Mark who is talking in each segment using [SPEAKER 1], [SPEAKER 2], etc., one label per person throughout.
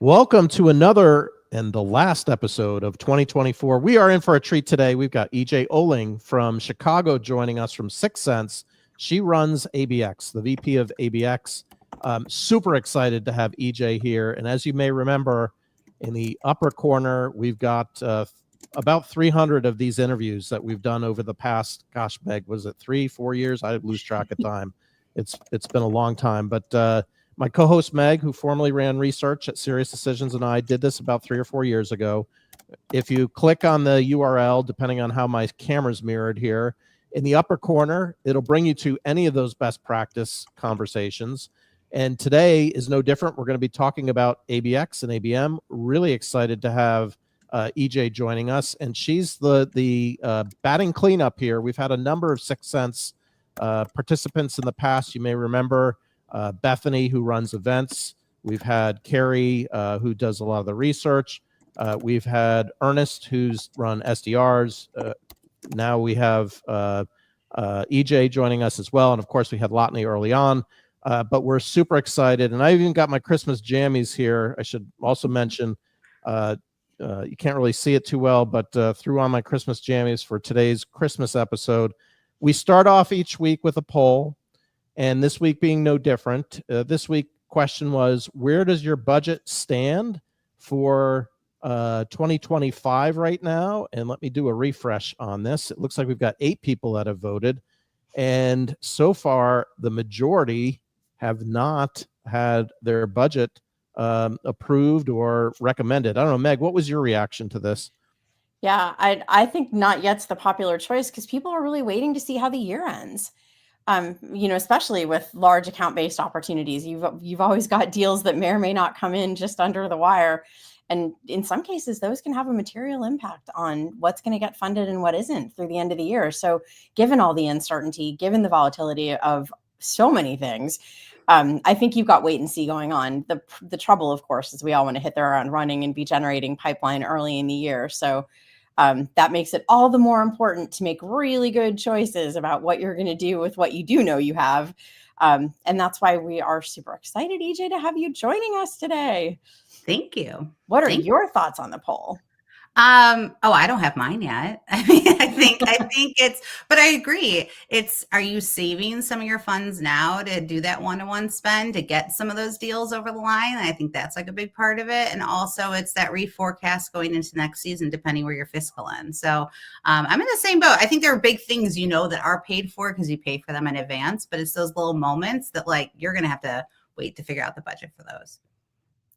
[SPEAKER 1] Welcome to another and the last episode of 2024. We are in for a treat today. We've got EJ Oeling from Chicago joining us from 6 Cents. She runs ABX, the VP of ABX. Super excited to have EJ here. And as you may remember, in the upper corner, we've got about 300 of these interviews that we've done over the past, gosh, Meg, was it 3-4 years? I lose track of time. It's been a long time, but my co-host Meg, who formerly ran research at Serious Decisions, and I did this about 3 or 4 years ago. If you click on the URL, depending on how my camera's mirrored here, in the upper corner, it'll bring you to any of those best practice conversations. And today is no different. We're going to be talking about ABX and ABM. Really excited to have EJ joining us, and she's the batting cleanup here. We've had a number of 6 Cents participants in the past. You may remember Bethany, who runs events. We've had Carrie, who does a lot of the research. We've had Ernest, who's run SDRs. Now we have EJ joining us as well. And of course, we had Lotney early on. But we're super excited. And I even got my Christmas jammies here. I should also mention, you can't really see it too well, but threw on my Christmas jammies for today's Christmas episode. We start off each week with a poll. And this week being no different. This week question was, where does your budget stand for 2025 right now? And let me do a refresh on this. It looks like we've got 8 people that have voted. And so far, the majority have not had their budget approved or recommended. I don't know, Meg, what was your reaction to this?
[SPEAKER 2] Yeah, I think not yet's the popular choice because people are really waiting to see how the year ends. Especially with large account-based opportunities, you've always got deals that may or may not come in just under the wire. And in some cases, those can have a material impact on what's going to get funded and what isn't through the end of the year. So given all the uncertainty, given the volatility of so many things, I think you've got wait and see going on. The trouble, of course, is we all want to hit their ground running and be generating pipeline early in the year. So that makes it all the more important to make really good choices about what you're going to do with what you do know you have. And that's why we are super excited, EJ, to have you joining us today.
[SPEAKER 3] Thank you.
[SPEAKER 2] What are your thoughts on the poll?
[SPEAKER 3] I don't have mine yet. I mean, I think it's, but I agree. Are you saving some of your funds now to do that one-to-one spend to get some of those deals over the line? I think that's like a big part of it. And also it's that reforecast going into next season, depending where your fiscal ends. So I'm in the same boat. I think there are big things, that are paid for because you pay for them in advance, but it's those little moments that you're going to have to wait to figure out the budget for those.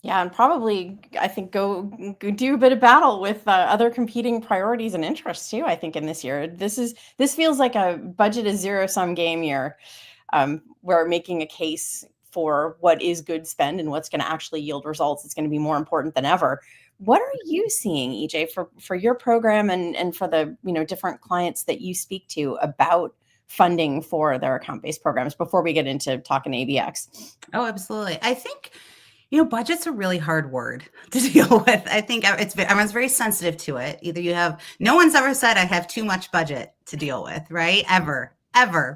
[SPEAKER 2] Yeah, and probably, I think, go do a bit of battle with other competing priorities and interests too. I think in this year, this feels like a budget is zero-sum game year, where making a case for what is good spend and what's going to actually yield results is going to be more important than ever. What are you seeing, EJ, for your program and for the different clients that you speak to about funding for their account-based programs before we get into talking ABX?
[SPEAKER 3] Oh, absolutely. I think budget's a really hard word to deal with. I think everyone's very sensitive to it. Either no one's ever said I have too much budget to deal with, right? Ever,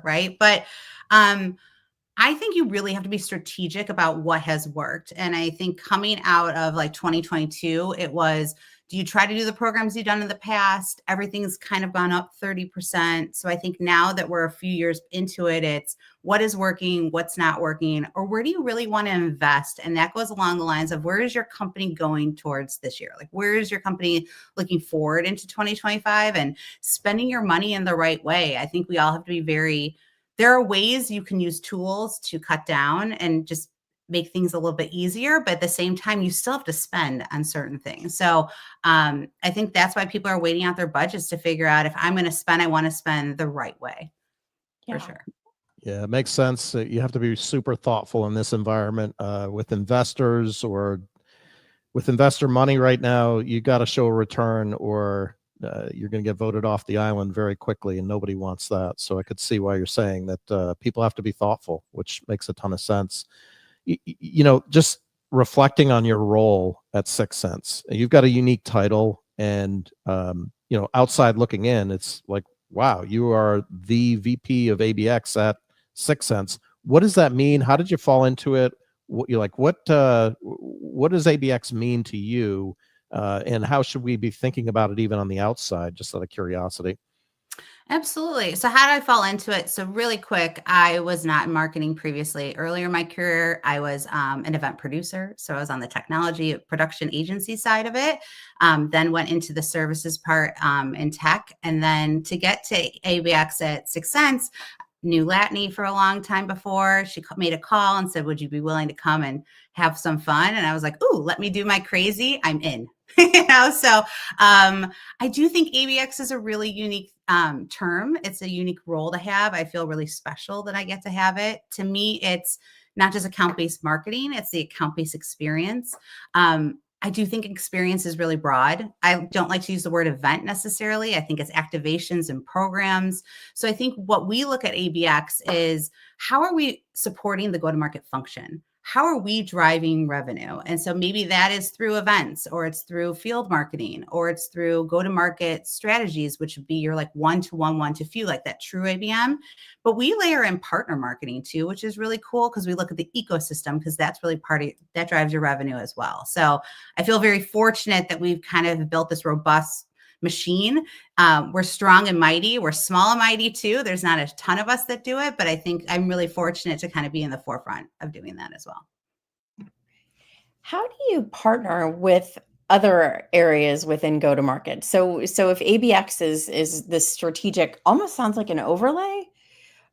[SPEAKER 3] right? But I think you really have to be strategic about what has worked. And I think coming out of 2022, it was, do you try to do the programs you've done in the past? Everything's kind of gone up 30%. So I think now that we're a few years into it, it's what is working, what's not working, or where do you really want to invest? And that goes along the lines of, where is your company going towards this year? Where is your company looking forward into 2025 and spending your money in the right way? I think we all have to be there are ways you can use tools to cut down and just make things a little bit easier, but at the same time, you still have to spend on certain things. So I think that's why people are waiting out their budgets to figure out, if I'm going to spend, I want to spend the right way. For sure.
[SPEAKER 1] Yeah, it makes sense. You have to be super thoughtful in this environment with investors or with investor money right now. You got to show a return or you're going to get voted off the island very quickly, and nobody wants that. So I could see why you're saying that people have to be thoughtful, which makes a ton of sense. Just reflecting on your role at 6 Cents, you've got a unique title, and outside looking in, it's like, wow, you are the VP of ABX at 6 Cents. What does that mean? How did you fall into it? What what does ABX mean to you? And how should we be thinking about it even on the outside, just out of curiosity?
[SPEAKER 3] Absolutely. So how did I fall into it? So really quick, I was not in marketing previously. Earlier in my career, I was an event producer. So I was on the technology production agency side of it, then went into the services part in tech. And then to get to ABX at 6 Cents, knew Latney for a long time before. She made a call and said, would you be willing to come and have some fun? And I was like, ooh, let me do my crazy. I'm in. So I do think ABX is a really unique term. It's a unique role to have. I feel really special that I get to have it. To me, it's not just account-based marketing, it's the account-based experience. I do think experience is really broad. I don't like to use the word event necessarily. I think it's activations and programs. So I think what we look at ABX is, how are we supporting the go-to-market function? How are we driving revenue? And so maybe that is through events, or it's through field marketing, or it's through go-to-market strategies, which would be your like one-to-one, one-to-few, like that true ABM. But we layer in partner marketing too, which is really cool because we look at the ecosystem, because that's really that drives your revenue as well. So I feel very fortunate that we've kind of built this robust machine. We're strong and mighty. We're small and mighty too. There's not a ton of us that do it, but I think I'm really fortunate to kind of be in the forefront of doing that as well.
[SPEAKER 2] How do you partner with other areas within go-to-market? So if ABX is this strategic, almost sounds like an overlay,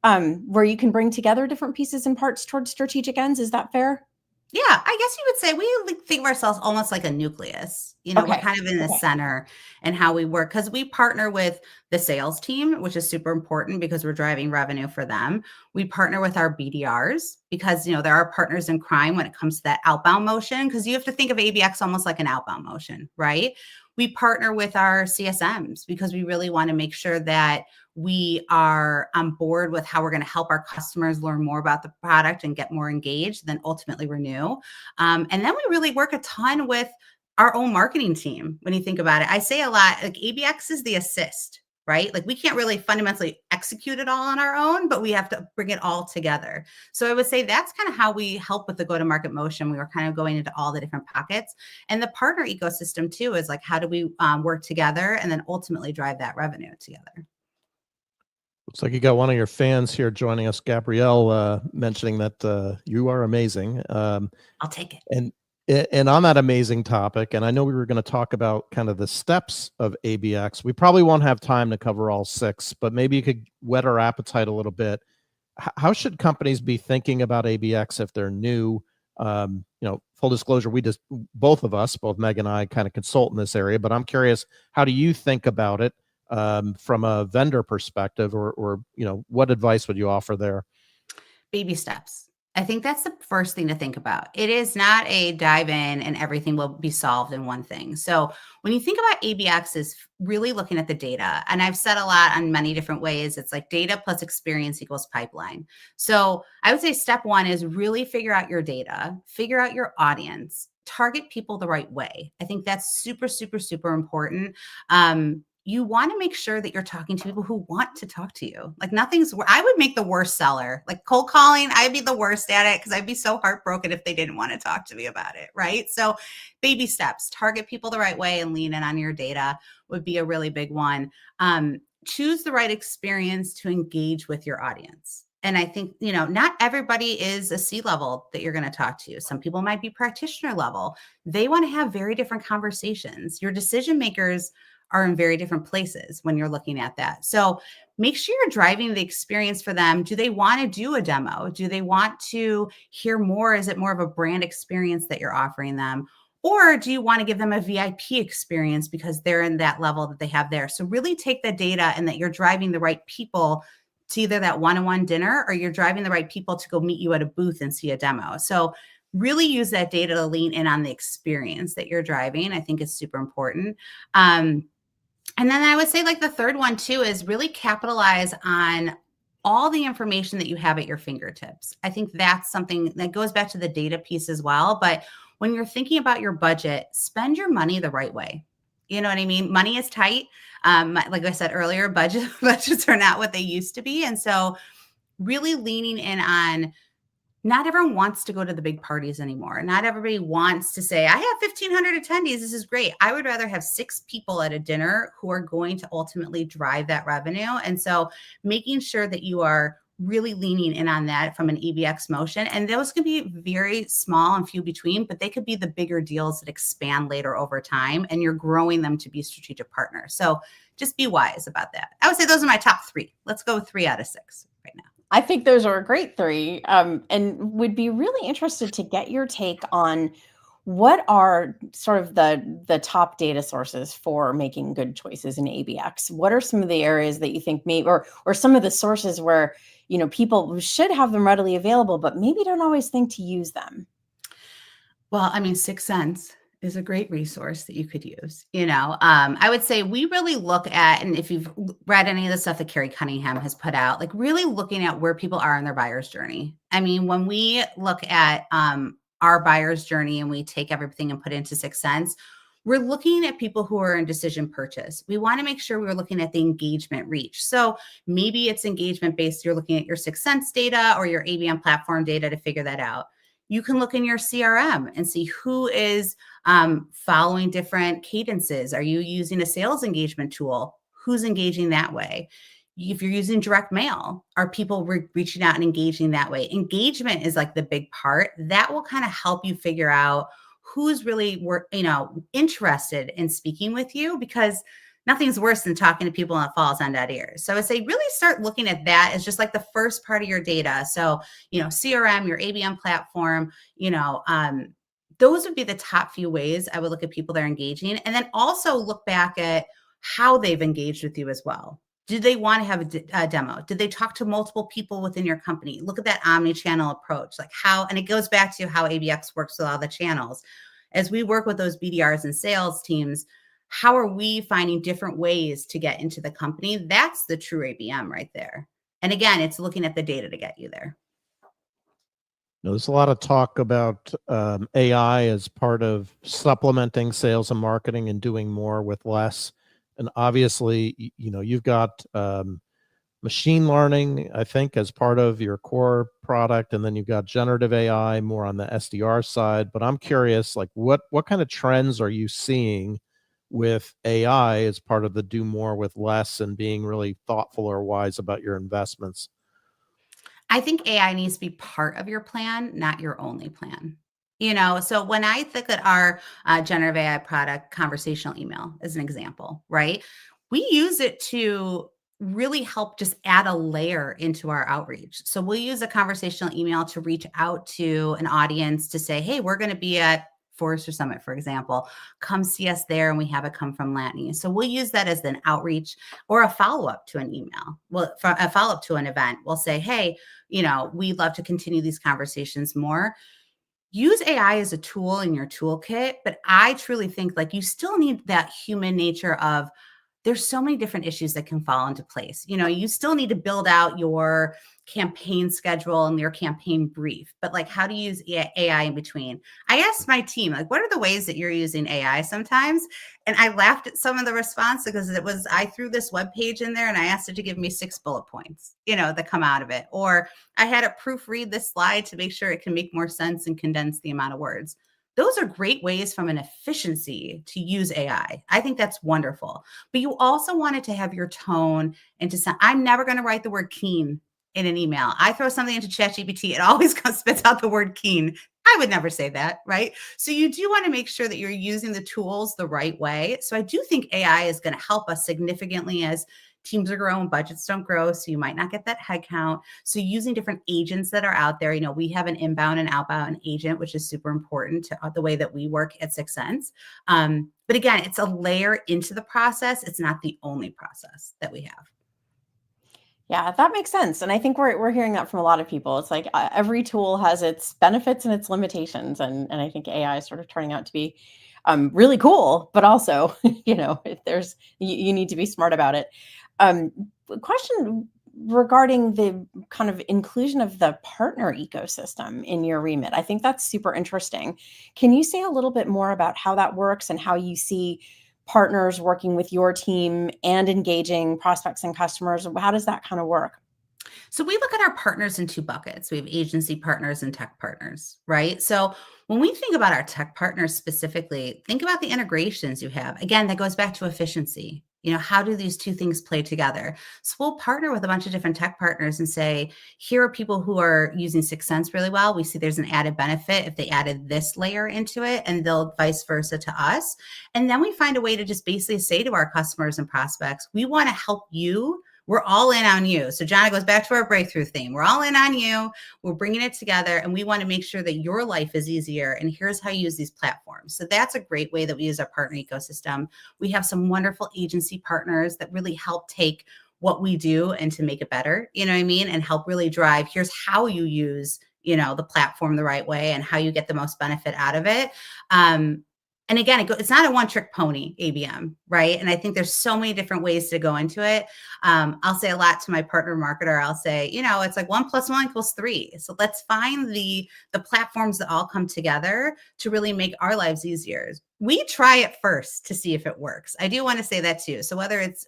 [SPEAKER 2] where you can bring together different pieces and parts towards strategic ends. Is that fair?
[SPEAKER 3] Yeah, I guess you would say we think of ourselves almost like a nucleus. We're kind of in the center and how we work, because we partner with the sales team, which is super important because we're driving revenue for them. We partner with our BDRs because, there are partners in crime when it comes to that outbound motion, because you have to think of ABX almost like an outbound motion, right? We partner with our CSMs because we really want to make sure that we are on board with how we're going to help our customers learn more about the product and get more engaged, then ultimately renew. And then we really work a ton with our own marketing team. When you think about it, I say a lot, like ABX is the assist, right? Like we can't really fundamentally execute it all on our own, but we have to bring it all together. So I would say that's kind of how we help with the go-to-market motion. We were kind of going into all the different pockets, and the partner ecosystem too is like, how do we work together and then ultimately drive that revenue together?
[SPEAKER 1] Looks like you got one of your fans here joining us, Gabrielle, mentioning that you are amazing.
[SPEAKER 3] I'll take it.
[SPEAKER 1] And on that amazing topic, and I know we were going to talk about kind of the steps of ABX. We probably won't have time to cover all 6, but maybe you could whet our appetite a little bit. How should companies be thinking about ABX if they're new? Full disclosure, both of us, both Meg and I, kind of consult in this area, but I'm curious, how do you think about it? From a vendor perspective, or what advice would you offer there?
[SPEAKER 3] Baby steps. I think that's the first thing to think about. It is not a dive in and everything will be solved in one thing. So when you think about ABX, is really looking at the data. And I've said a lot on many different ways. It's like data plus experience equals pipeline. So I would say step 1 is really figure out your data, figure out your audience, target people the right way. I think that's super, super, super important. You want to make sure that you're talking to people who want to talk to you. Like I would make the worst seller. Like cold calling, I'd be the worst at it because I'd be so heartbroken if they didn't want to talk to me about it, right? So baby steps, target people the right way and lean in on your data would be a really big one. Choose the right experience to engage with your audience. And I think, not everybody is a C-level that you're going to talk to. Some people might be practitioner level. They want to have very different conversations. Your decision makers are in very different places when you're looking at that. So make sure you're driving the experience for them. Do they want to do a demo? Do they want to hear more? Is it more of a brand experience that you're offering them? Or do you want to give them a VIP experience because they're in that level that they have there? So really take the data and that you're driving the right people to either that one-on-one dinner, or you're driving the right people to go meet you at a booth and see a demo. So really use that data to lean in on the experience that you're driving. I think is super important. And then I would say like the third one too is really capitalize on all the information that you have at your fingertips. I think that's something that goes back to the data piece as well. But when you're thinking about your budget, spend your money the right way. You know what I mean? Money is tight. Like I said earlier, budgets are not what they used to be. And so really leaning in on Not everyone wants to go to the big parties anymore. Not everybody wants to say, I have 1,500 attendees. This is great. I would rather have 6 people at a dinner who are going to ultimately drive that revenue. And so making sure that you are really leaning in on that from an ABX motion. And those can be very small and few between, but they could be the bigger deals that expand later over time. And you're growing them to be strategic partners. So just be wise about that. I would say those are my top 3. Let's go 3 out of 6 right now.
[SPEAKER 2] I think those are a great 3, and would be really interested to get your take on what are sort of the top data sources for making good choices in ABX. What are some of the areas that you think maybe, or some of the sources where, people should have them readily available, but maybe don't always think to use them?
[SPEAKER 3] Well, I mean, 6 Sense is a great resource that you could use. I would say we really look at, and if you've read any of the stuff that Carrie Cunningham has put out, like really looking at where people are in their buyer's journey. I mean, when we look at our buyer's journey and we take everything and put it into 6 Sense, we're looking at people who are in decision purchase. We want to make sure we're looking at the engagement reach. So maybe it's engagement based. You're looking at your 6 Sense data or your ABM platform data to figure that out. You can look in your CRM and see who is following different cadences. Are you using a sales engagement tool? Who's engaging that way? If you're using direct mail, are people reaching out and engaging that way? Engagement is like the big part. That will kind of help you figure out who's really interested in speaking with you, because nothing's worse than talking to people and it falls on dead ears. So I say really start looking at that as just like the first part of your data. So, CRM, your ABM platform, those would be the top few ways I would look at people that are engaging. And then also look back at how they've engaged with you as well. Did they want to have a demo? Did they talk to multiple people within your company? Look at that omni-channel approach, like how, and it goes back to how ABX works with all the channels. As we work with those BDRs and sales teams, how are we finding different ways to get into the company? That's the true ABM right there. And again, it's looking at the data to get you there.
[SPEAKER 1] There's a lot of talk about AI as part of supplementing sales and marketing and doing more with less. And obviously, you've got machine learning, I think, as part of your core product. And then you've got generative AI more on the SDR side. But I'm curious, like what kind of trends are you seeing with AI as part of the do more with less and being really thoughtful or wise about your investments?
[SPEAKER 3] I think AI needs to be part of your plan, not your only plan. So when I think at our generative AI product, conversational email as an example, right? We use it to really help just add a layer into our outreach. So we'll use a conversational email to reach out to an audience to say, hey, we're going to be at Forrester Summit, for example, come see us there, and we have it come from Latney. So we'll use that as an outreach or a follow-up to an email. Well, a follow-up to an event. We'll say, hey, we'd love to continue these conversations more. Use AI as a tool in your toolkit, but I truly think like you still need that human nature of there's so many different issues that can fall into place. You still need to build out your campaign schedule and your campaign brief, but like, how do you use AI in between? I asked my team, like, what are the ways that you're using AI sometimes? And I laughed at some of the response because I threw this web page in there and I asked it to give me 6 bullet points, that come out of it. Or I had it proofread this slide to make sure it can make more sense and condense the amount of words. Those are great ways from an efficiency to use AI. I think that's wonderful. But you also want it to have your tone and to sound, I'm never going to write the word keen in an email. I throw something into ChatGPT, it always spits out the word keen. I would never say that, right? So you do want to make sure that you're using the tools the right way. So I do think AI is going to help us significantly as teams are growing, budgets don't grow, so you might not get that headcount. So using different agents that are out there, we have an inbound and outbound agent, which is super important to the way that we work at 6 Sense. But again, it's a layer into the process. It's not the only process that we have.
[SPEAKER 2] Yeah, that makes sense. And I think we're hearing that from a lot of people. It's like every tool has its benefits and its limitations. And I think AI is sort of turning out to be really cool, but also, if you need to be smart about it. Question regarding the kind of inclusion of the partner ecosystem in your remit. I think that's super interesting. Can you say a little bit more about how that works and how you see partners working with your team and engaging prospects and customers? How does that kind of work?
[SPEAKER 3] So we look at our partners in two buckets. We have agency partners and tech partners, right? So when we think about our tech partners specifically, think about the integrations you have. Again, that goes back to efficiency. How do these two things play together? So we'll partner with a bunch of different tech partners and say, here are people who are using 6 Sense really well. We see there's an added benefit if they added this layer into it, and they'll vice versa to us. And then we find a way to just basically say to our customers and prospects, we want to help you. We're all in on you. So John, it goes back to our breakthrough theme. We're all in on you. We're bringing it together, and we want to make sure that your life is easier. And here's how you use these platforms. So that's a great way that we use our partner ecosystem. We have some wonderful agency partners that really help take what we do and to make it better, and help really drive, here's how you use, the platform the right way and how you get the most benefit out of it. And again, it's not a one-trick pony, ABM, right? And I think there's so many different ways to go into it. I'll say a lot to my partner marketer. I'll say, it's like 1 + 1 = 3. So let's find the platforms that all come together to really make our lives easier. We try it first to see if it works. I do want to say that too. So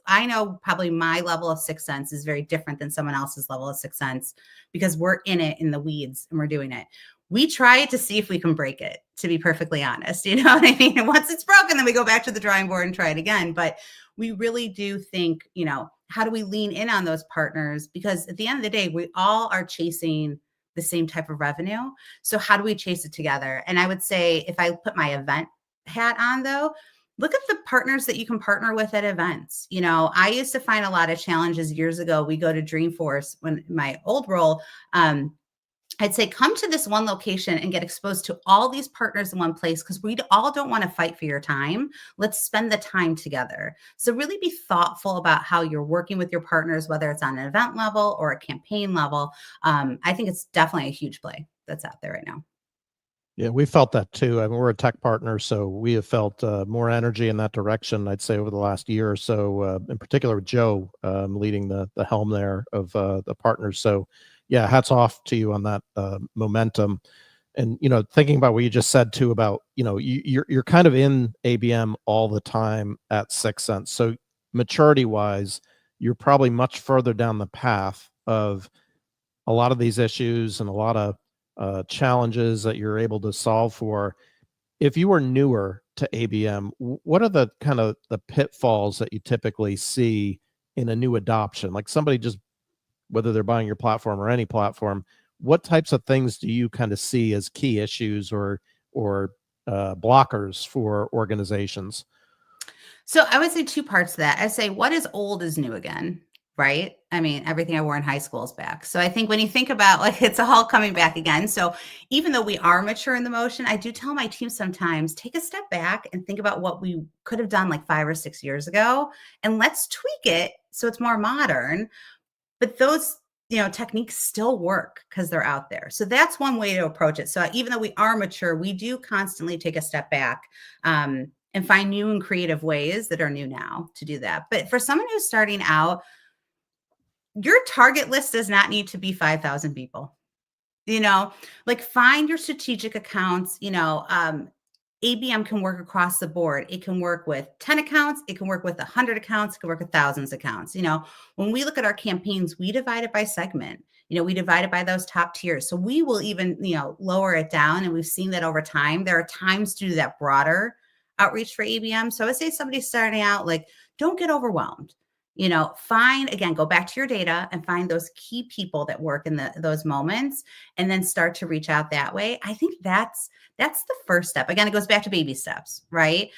[SPEAKER 3] I know probably my level of 6 Sense is very different than someone else's level of 6 Sense because we're in it in the weeds and we're doing it. We try it to see if we can break it, to be perfectly honest. You know what I mean? And once it's broken, then we go back to the drawing board and try it again. But we really do think, how do we lean in on those partners? Because at the end of the day, we all are chasing the same type of revenue. So how do we chase it together? And I would say, if I put my event hat on though, look at the partners that you can partner with at events. I used to find a lot of challenges years ago. We go to Dreamforce when my old role, I'd say, come to this one location and get exposed to all these partners in one place because we all don't want to fight for your time. Let's spend the time together. So really be thoughtful about how you're working with your partners, whether it's on an event level or a campaign level. I think it's definitely a huge play that's out there right now.
[SPEAKER 1] Yeah, we felt that too. I mean, we're a tech partner, so we have felt more energy in that direction, I'd say, over the last year or so, in particular with Joe leading the helm there of the partners. So yeah, hats off to you on that momentum. And, thinking about what you just said too about, you're kind of in ABM all the time at 6 Sense. So maturity wise, you're probably much further down the path of a lot of these issues and a lot of challenges that you're able to solve for. If you were newer to ABM, what are the kind of the pitfalls that you typically see in a new adoption? Like somebody just, whether they're buying your platform or any platform, what types of things do you kind of see as key issues or blockers for organizations?
[SPEAKER 3] So I would say 2 parts to that. I say, what is old is new again, right? I mean, everything I wore in high school is back. So I think when you think about it's all coming back again. So even though we are mature in the motion, I do tell my team sometimes, take a step back and think about what we could have done 5 or 6 years ago, and let's tweak it so it's more modern. But those, techniques still work because they're out there. So that's one way to approach it. So even though we are mature, we do constantly take a step back and find new and creative ways that are new now to do that. But for someone who's starting out, your target list does not need to be 5,000 people. Find your strategic accounts. ABM can work across the board. It can work with 10 accounts. It can work with 100 accounts. It can work with thousands of accounts. When we look at our campaigns, we divide it by segment. We divide it by those top tiers. So we will even, lower it down. And we've seen that over time. There are times to do that broader outreach for ABM. So I would say somebody starting out, don't get overwhelmed. Go back to your data and find those key people that work in those moments and then start to reach out that way. I think that's the first step. Again, it goes back to baby steps, right?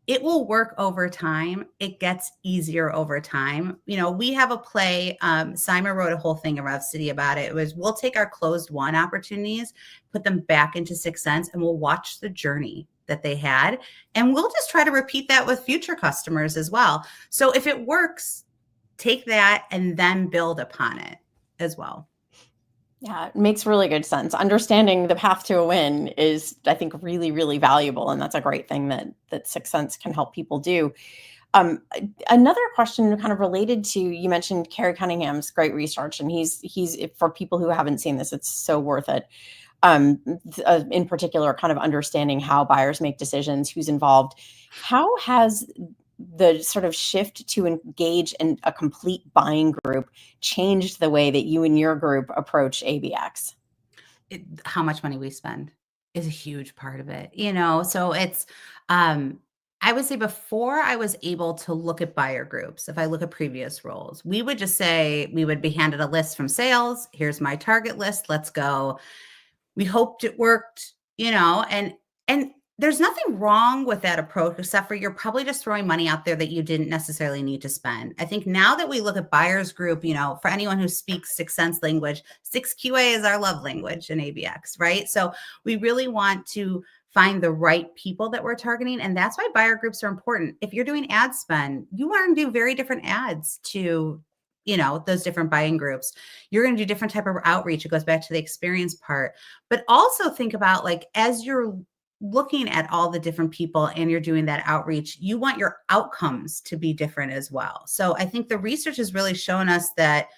[SPEAKER 3] It will work over time. It gets easier over time. We have a play. Simon wrote a whole thing in Rev City about it. It was, we'll take our closed won opportunities, put them back into 6 Sense, and we'll watch the journey that they had. And we'll just try to repeat that with future customers as well. So if it works, take that and then build upon it as well.
[SPEAKER 2] Yeah, it makes really good sense. Understanding the path to a win is, I think, really, really valuable. And that's a great thing that 6 Sense can help people do. Another question kind of related to, you mentioned Kerry Cunningham's great research, and he's for people who haven't seen this, it's so worth it. In particular, kind of understanding how buyers make decisions, who's involved. How has the sort of shift to engage in a complete buying group changed the way that you and your group approach ABX?
[SPEAKER 3] How much money we spend is a huge part of it, so it's I would say before I was able to look at buyer groups, if I look at previous roles, we would just say we would be handed a list from sales. Here's my target list. Let's go. We hoped it worked, and there's nothing wrong with that approach, except for you're probably just throwing money out there that you didn't necessarily need to spend. I think now that we look at buyers group, for anyone who speaks Sixth Sense language, 6QA is our love language in ABX, right? So we really want to find the right people that we're targeting. And that's why buyer groups are important. If you're doing ad spend, you want to do very different ads to those different buying groups. You're going to do different type of outreach. It goes back to the experience part, but also think about, like, as you're looking at all the different people and you're doing that outreach, you want your outcomes to be different as well. So I think the research has really shown us that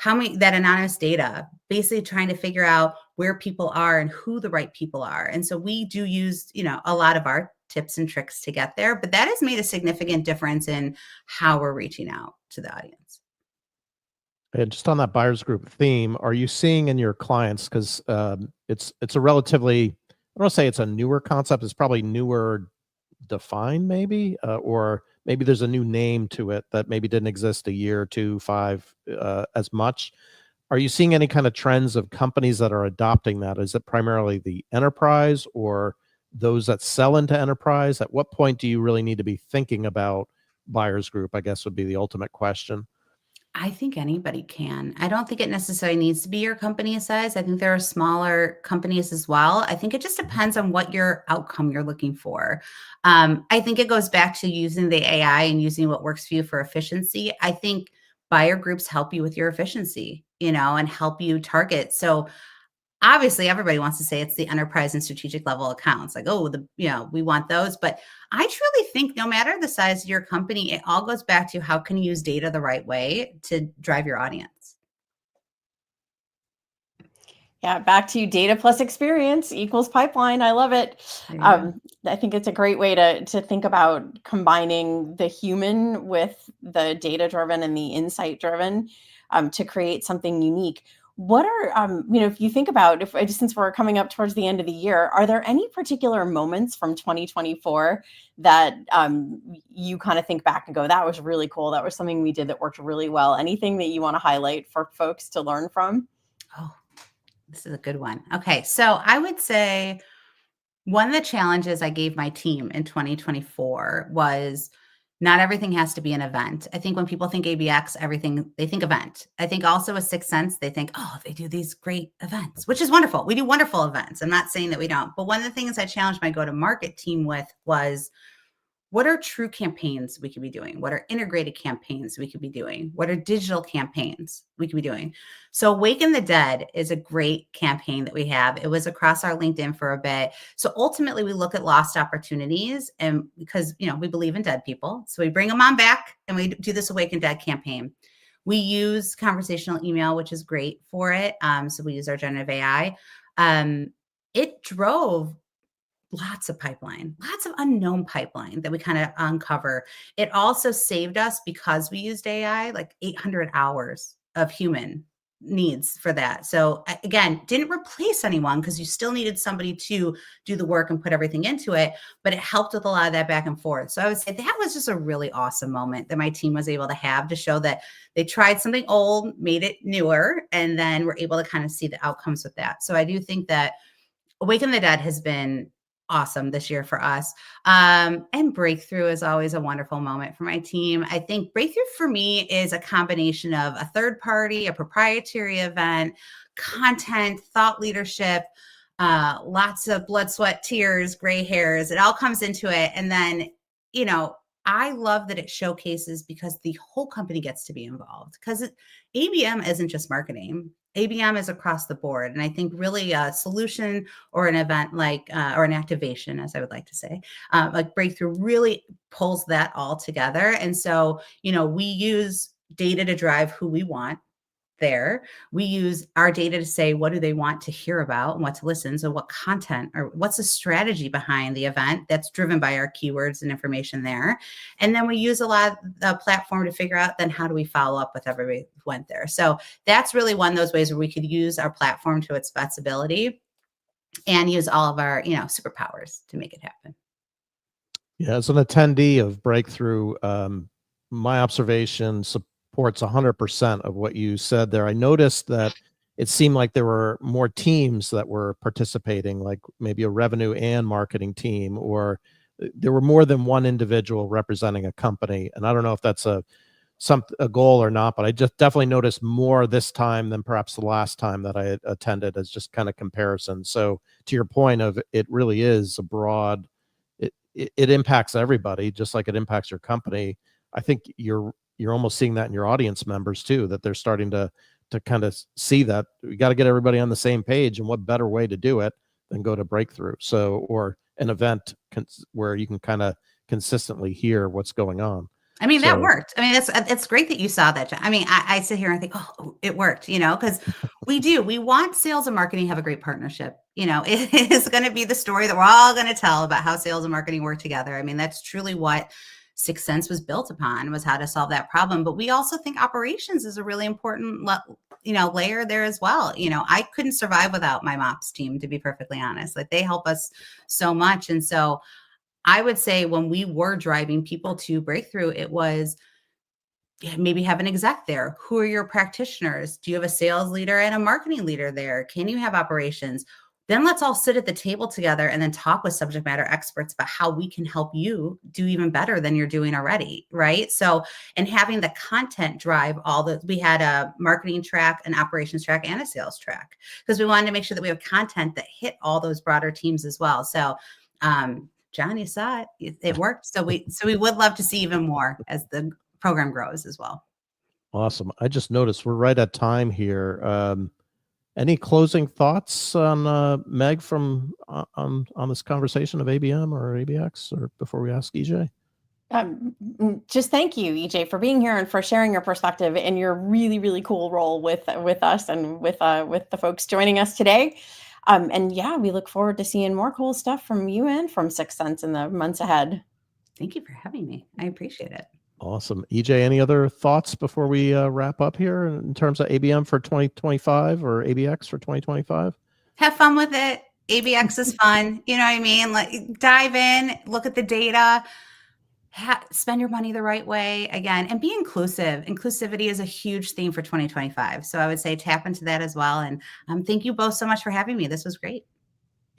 [SPEAKER 3] that anonymous data, basically trying to figure out where people are and who the right people are. And so we do use, a lot of our tips and tricks to get there, but that has made a significant difference in how we're reaching out to the audience.
[SPEAKER 1] And just on that buyers group theme, are you seeing in your clients, because it's a relatively, I don't want to say it's a newer concept, it's probably newer defined maybe, or maybe there's a new name to it that maybe didn't exist a year, 2, 5 as much. Are you seeing any kind of trends of companies that are adopting that? Is it primarily the enterprise or those that sell into enterprise? At what point do you really need to be thinking about buyers group, I guess would be the ultimate question.
[SPEAKER 3] I think anybody can. I don't think it necessarily needs to be your company size. I think there are smaller companies as well. I think it just depends on what your outcome you're looking for. I think it goes back to using the AI and using what works for you for efficiency. I think buyer groups help you with your efficiency, and help you target. So obviously everybody wants to say it's the enterprise and strategic level accounts, like, oh, we want those. But I truly think no matter the size of your company, it all goes back to how can you use data the right way to drive your audience.
[SPEAKER 2] Yeah, back to data plus experience equals pipeline. I love it. I think it's a great way to think about combining the human with the data driven and the insight driven to create something unique. What are, if you think about, since we're coming up towards the end of the year, are there any particular moments from 2024 that you kind of think back and go, that was really cool. That was something we did that worked really well. Anything that you want to highlight for folks to learn from?
[SPEAKER 3] Oh, this is a good one. Okay. So I would say one of the challenges I gave my team in 2024 was not everything has to be an event. I think when people think ABX, they think event. I think also with Sixth Sense, they think, oh, they do these great events, which is wonderful. We do wonderful events. I'm not saying that we don't. But one of the things I challenged my go-to-market team with was, what are true campaigns we could be doing? What are integrated campaigns we could be doing? What are digital campaigns we could be doing? So Awaken the Dead is a great campaign that we have. It was across our LinkedIn for a bit. So ultimately we look at lost opportunities, and because, we believe in dead people. So we bring them on back and we do this Awaken Dead campaign. We use conversational email, which is great for it. So we use our generative AI. It drove lots of pipeline, lots of unknown pipeline that we kind of uncover. It also saved us, because we used AI, like 800 hours of human needs for that. So again, didn't replace anyone, because you still needed somebody to do the work and put everything into it, but it helped with a lot of that back and forth. So I would say that was just a really awesome moment that my team was able to have, to show that they tried something old, made it newer, and then we're able to kind of see the outcomes with that. So I do think that Awaken the Dead has been awesome this year for us. And Breakthrough is always a wonderful moment for my team. I think Breakthrough for me is a combination of a third party, a proprietary event, content, thought leadership, lots of blood, sweat, tears, gray hairs. It all comes into it. And then, I love that it showcases, because the whole company gets to be involved, because ABM isn't just marketing. ABM is across the board. And I think really a solution or an event like, or an activation, as I would like to say, like Breakthrough really pulls that all together. And so, we use data to drive who we want. there. We use our data to say, what do they want to hear about and what to listen? So what content or what's the strategy behind the event that's driven by our keywords and information there. And then we use a lot of the platform to figure out then how do we follow up with everybody who went there. So that's really one of those ways where we could use our platform to its best ability and use all of our, superpowers to make it happen.
[SPEAKER 1] Yeah, as an attendee of Breakthrough, my observation supports 100% of what you said there. I noticed that it seemed like there were more teams that were participating, like maybe a revenue and marketing team, or there were more than one individual representing a company. And I don't know if that's a goal or not, but I just definitely noticed more this time than perhaps the last time that I attended, as just kind of comparison. So to your point of it really is a broad, it impacts everybody, just like it impacts your company. I think you're almost seeing that in your audience members too, that they're starting to kind of see that we got to get everybody on the same page, and what better way to do it than go to Breakthrough. So, or an event where you can kind of consistently hear what's going on.
[SPEAKER 3] I mean, that worked. I mean, it's great that you saw that. I mean, I sit here and think, oh, it worked, because we want sales and marketing to have a great partnership. It is going to be the story that we're all going to tell about how sales and marketing work together. I mean, that's truly what 6th Sense was built upon, was how to solve that problem. But we also think operations is a really important, layer there as well. I couldn't survive without my MOPS team, to be perfectly honest. Like, they help us so much. And so I would say when we were driving people to Breakthrough, it was maybe have an exec there. Who are your practitioners? Do you have a sales leader and a marketing leader there? Can you have operations? Then let's all sit at the table together and then talk with subject matter experts about how we can help you do even better than you're doing already, right? So, and having the content drive we had a marketing track, an operations track, and a sales track, because we wanted to make sure that we have content that hit all those broader teams as well. So, John, you saw it. It worked. So we would love to see even more as the program grows as well.
[SPEAKER 1] Awesome. I just noticed we're right at time here. Any closing thoughts on Meg from on this conversation of ABM or ABX, or before we ask EJ?
[SPEAKER 2] Just thank you, EJ, for being here and for sharing your perspective and your really, really cool role with us and with the folks joining us today. And yeah, we look forward to seeing more cool stuff from you and from 6th Sense in the months ahead.
[SPEAKER 3] Thank you for having me. I appreciate it.
[SPEAKER 1] Awesome. EJ, any other thoughts before we wrap up here in terms of ABM for 2025 or ABX for 2025?
[SPEAKER 3] Have fun with it. ABX is fun. You know what I mean? Like, dive in, look at the data, spend your money the right way again, and be inclusive. Inclusivity is a huge theme for 2025. So I would say tap into that as well. And thank you both so much for having me. This was great.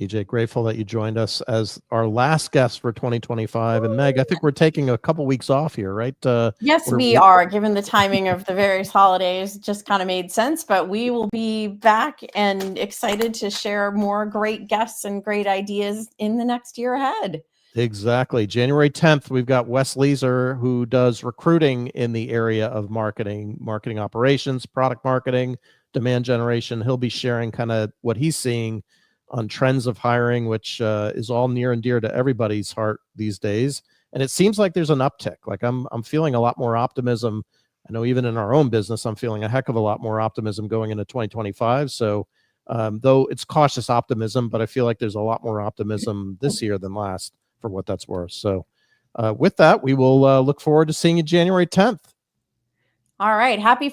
[SPEAKER 1] EJ, grateful that you joined us as our last guest for 2025. And Meg, I think we're taking a couple weeks off here, right?
[SPEAKER 2] Yes, we are. Given the timing of the various holidays, just kind of made sense. But we will be back and excited to share more great guests and great ideas in the next year ahead.
[SPEAKER 1] Exactly. January 10th, we've got Wes Leeser, who does recruiting in the area of marketing operations, product marketing, demand generation. He'll be sharing kind of what he's seeing on trends of hiring, which is all near and dear to everybody's heart these days. And it seems like there's an uptick. Like I'm feeling a lot more optimism. I know even in our own business, I'm feeling a heck of a lot more optimism going into 2025. So though it's cautious optimism, but I feel like there's a lot more optimism this year than last, for what that's worth. So with that, we will look forward to seeing you January 10th.
[SPEAKER 2] All right. Happy